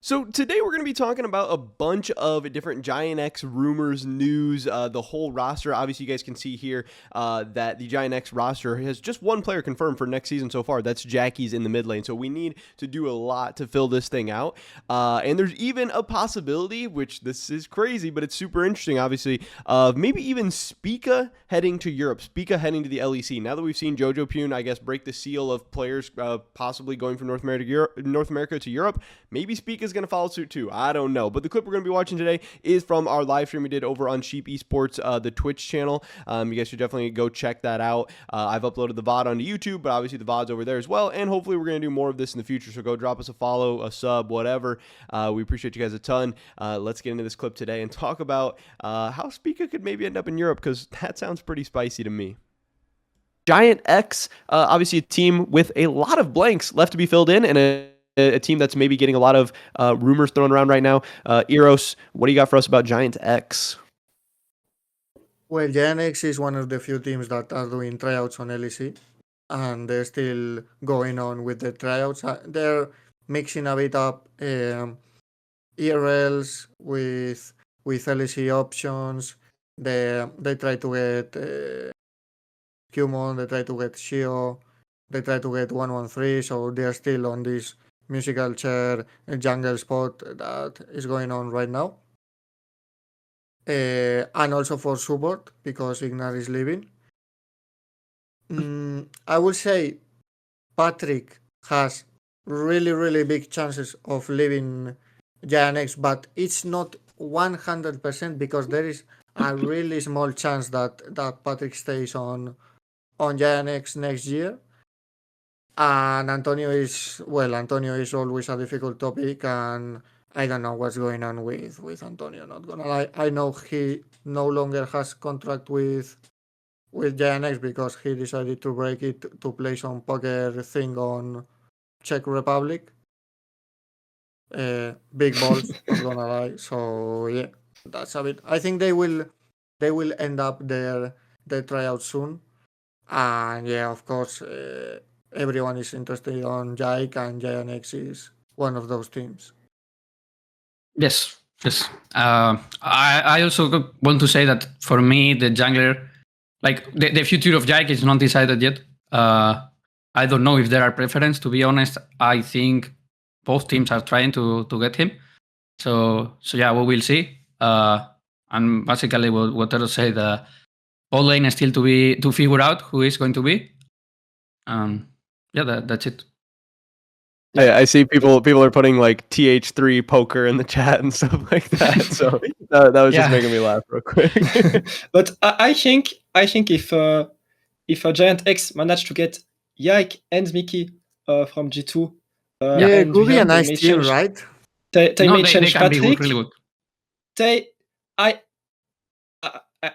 So today we're going to be talking about a bunch of different GiantX rumors, news, the whole roster. Obviously, you guys can see here that the GiantX roster has just one player confirmed for next season so far. That's Jackie's in the mid lane. So we need to do a lot to fill this thing out. And there's even a possibility, which this is crazy, but it's super interesting, obviously, of maybe even Spica heading to Europe, Spica heading to the LEC. Now that we've seen Jojo Pune, I guess, break the seal of players possibly going from North America to Europe, maybe Spica is going to follow suit too. I don't know. But the clip we're going to be watching today is from our live stream we did over on Sheep Esports, the Twitch channel. You guys should definitely go check that out. I've uploaded the VOD onto YouTube, but obviously the VOD's over there as well. And hopefully we're going to do more of this in the future. So go drop us a follow, a sub, whatever. We appreciate you guys a ton. Let's get into this clip today and talk about how Spica could maybe end up in Europe, because that sounds pretty spicy to me. GiantX, obviously a team with a lot of blanks left to be filled in, and a team that's maybe getting a lot of rumors thrown around right now. Eros, what do you got for us about GiantX? Well, GiantX is one of the few teams that are doing tryouts on LEC, and they're still going on with the tryouts. They're mixing a bit up ERLs with LEC options. They try to get Qmon, they try to get Shio, they try to get 113, so they're still on this musical chair jungle spot that is going on right now. And also for support, because Ignar is leaving. I would say Patrick has really big chances of leaving GiantX, but it's not 100% because there is a really small chance that Patrick stays on GiantX next year. And Antonio is always a difficult topic, and I don't know what's going on with Antonio, not gonna lie. I know he no longer has contract with GiantX because he decided to break it to play some poker thing on Czech Republic. Big balls, not gonna lie. So yeah, that's a bit. I think they will end up their tryout soon. And yeah, of course, everyone is interested on Jake, and GiantX is one of those teams. Yes. I also want to say that for me, the jungler, like the future of Jake is not decided yet. I don't know if there are preference. To be honest, I think both teams are trying to get him. So yeah, we will see. And basically, what I say, the all lane is still to figure out who is going to be. Yeah, that's it. I see people are putting like TH3 poker in the chat and stuff like that. So that was just making me laugh real quick. But I think if GiantX managed to get Yike and Mickey from G2, yeah, it would be a nice team, right? They may change can be Patrick. Really good.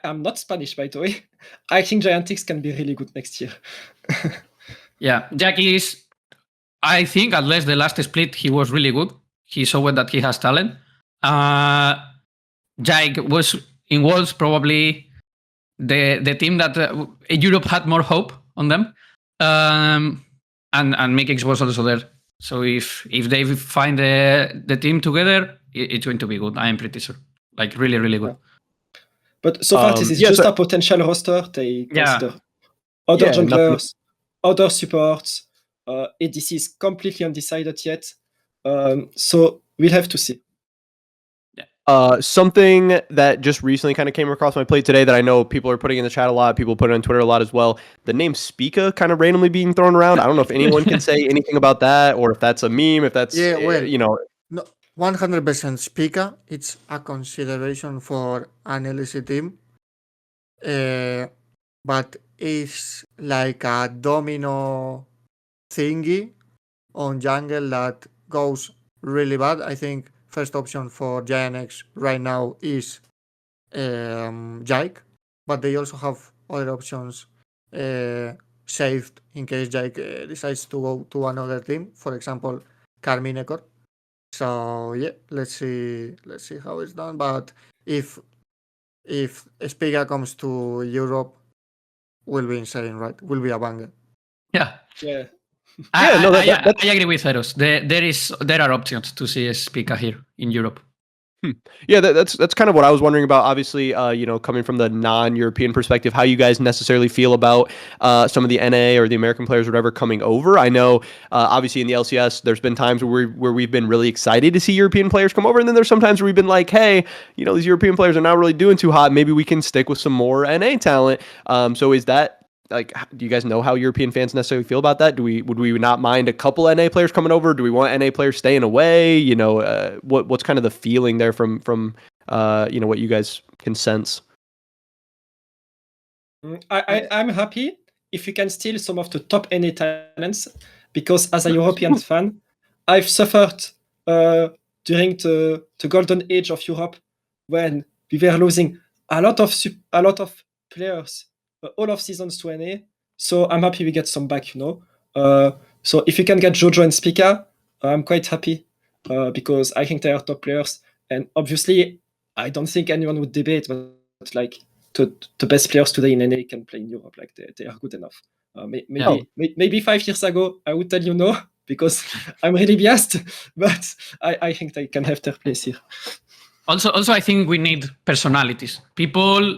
I'm not Spanish, by the way. I think GiantX can be really good next year. Yeah, Jackie is. I think unless the last split, he was really good. He showed that he has talent. Jake was in Worlds probably the team that Europe had more hope on them. And Mikix was also there. So if they find the team together, it's going to be good. I am pretty sure. Like really good. But so far, this is just a potential roster. They consider other junglers, other supports. ADC is completely undecided yet. So we'll have to see. Something that just recently kind of came across my plate today that I know people are putting in the chat a lot, people put it on Twitter a lot as well. The name Spica kind of randomly being thrown around. I don't know if anyone can say anything about that, or if that's a meme, if that's, no, 100% Spica. It's a consideration for an LEC team. But it's like a domino thingy on jungle that goes really bad. I think first option for GiantX right now is Jake, but they also have other options saved in case Jake decides to go to another team, for example, Carminecor. So yeah, let's see how it's done. But if Spiga comes to Europe, will be insane, right? Will be a banger. Yeah. I agree with Eros. There are options to see Spica here in Europe. Yeah, that's kind of what I was wondering about. Obviously, coming from the non-European perspective, how you guys necessarily feel about some of the NA or the American players, or whatever, coming over. I know, obviously, in the LCS, there's been times where we've been really excited to see European players come over, and then there's sometimes where we've been like, hey, these European players are not really doing too hot. Maybe we can stick with some more NA talent. So is that, like, do you guys know how European fans necessarily feel about that? Would we not mind a couple NA players coming over? Do we want NA players staying away? What's kind of the feeling there from what you guys can sense? I'm happy if you can steal some of the top NA talents, because as a European fan, I've suffered during the golden age of Europe, when we were losing a lot of players all of seasons to NA. So I'm happy we get some back, So if you can get Jojo and Spica, I'm quite happy, because I think they are top players. And obviously, I don't think anyone would debate, but like the best players today in NA can play in Europe. Like they are good enough. Maybe 5 years ago, I would tell you no, because I'm really biased, but I think they can have their place here. Also, I think we need personalities. People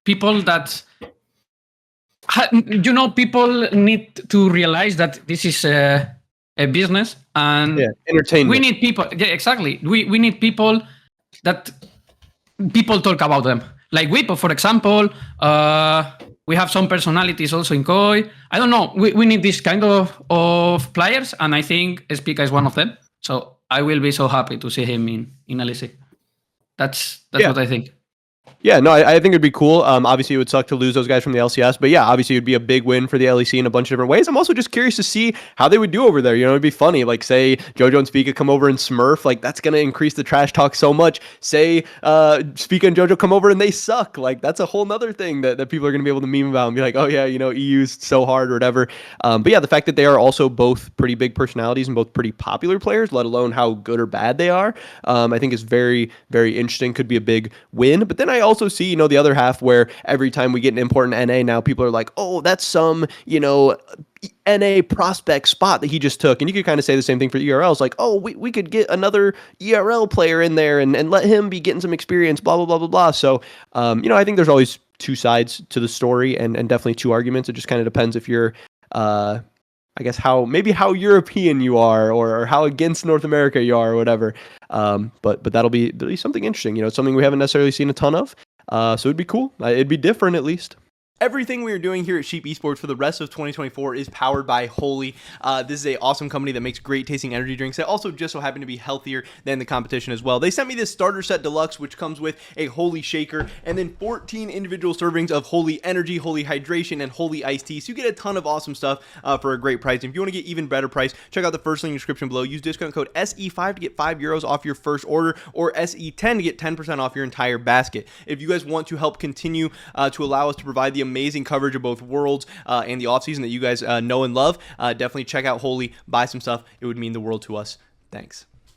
that, people need to realize that this is a business, and entertainment. We need people. Yeah, exactly. We need people that people talk about them. Like Wipo, for example. We have some personalities also in Koi. I don't know. We need this kind of players, and I think Spica is one of them. So I will be so happy to see him in LEC. That's what I think. Yeah, no, I think it'd be cool. Obviously, it would suck to lose those guys from the LCS, but yeah, obviously, it'd be a big win for the LEC in a bunch of different ways. I'm also just curious to see how they would do over there. It'd be funny. Like, say Jojo and Spica come over and Smurf, like that's gonna increase the trash talk so much. Say Spica and Jojo come over and they suck, like that's a whole nother thing that people are gonna be able to meme about and be like, oh yeah, EU's so hard or whatever. But yeah, the fact that they are also both pretty big personalities and both pretty popular players, let alone how good or bad they are, I think is very, very interesting. Could be a big win. But then I also see, the other half, where every time we get an important NA now, people are like, oh, that's some, NA prospect spot that he just took. And you could kind of say the same thing for ERLs, like, oh, we could get another ERL player in there and let him be getting some experience, blah, blah, blah, blah, blah. So, I think there's always two sides to the story, and definitely two arguments. It just kind of depends if you're, I guess how European you are, or how against North America you are, or whatever. But that'll be something interesting. It's something we haven't necessarily seen a ton of. So it'd be cool. It'd be different, at least. Everything we are doing here at Sheep Esports for the rest of 2024 is powered by Holy. This is an awesome company that makes great tasting energy drinks that also just so happen to be healthier than the competition as well. They sent me this starter set deluxe, which comes with a Holy shaker and then 14 individual servings of Holy Energy, Holy Hydration, and Holy Iced Tea. So you get a ton of awesome stuff for a great price. And if you want to get even better price, check out the first link in the description below. Use discount code SE5 to get €5 off your first order, or SE10 to get 10% off your entire basket. If you guys want to help continue to allow us to provide the amazing coverage of both Worlds and the offseason that you guys know and love, definitely check out Holy, buy some stuff. It would mean the world to us. Thanks.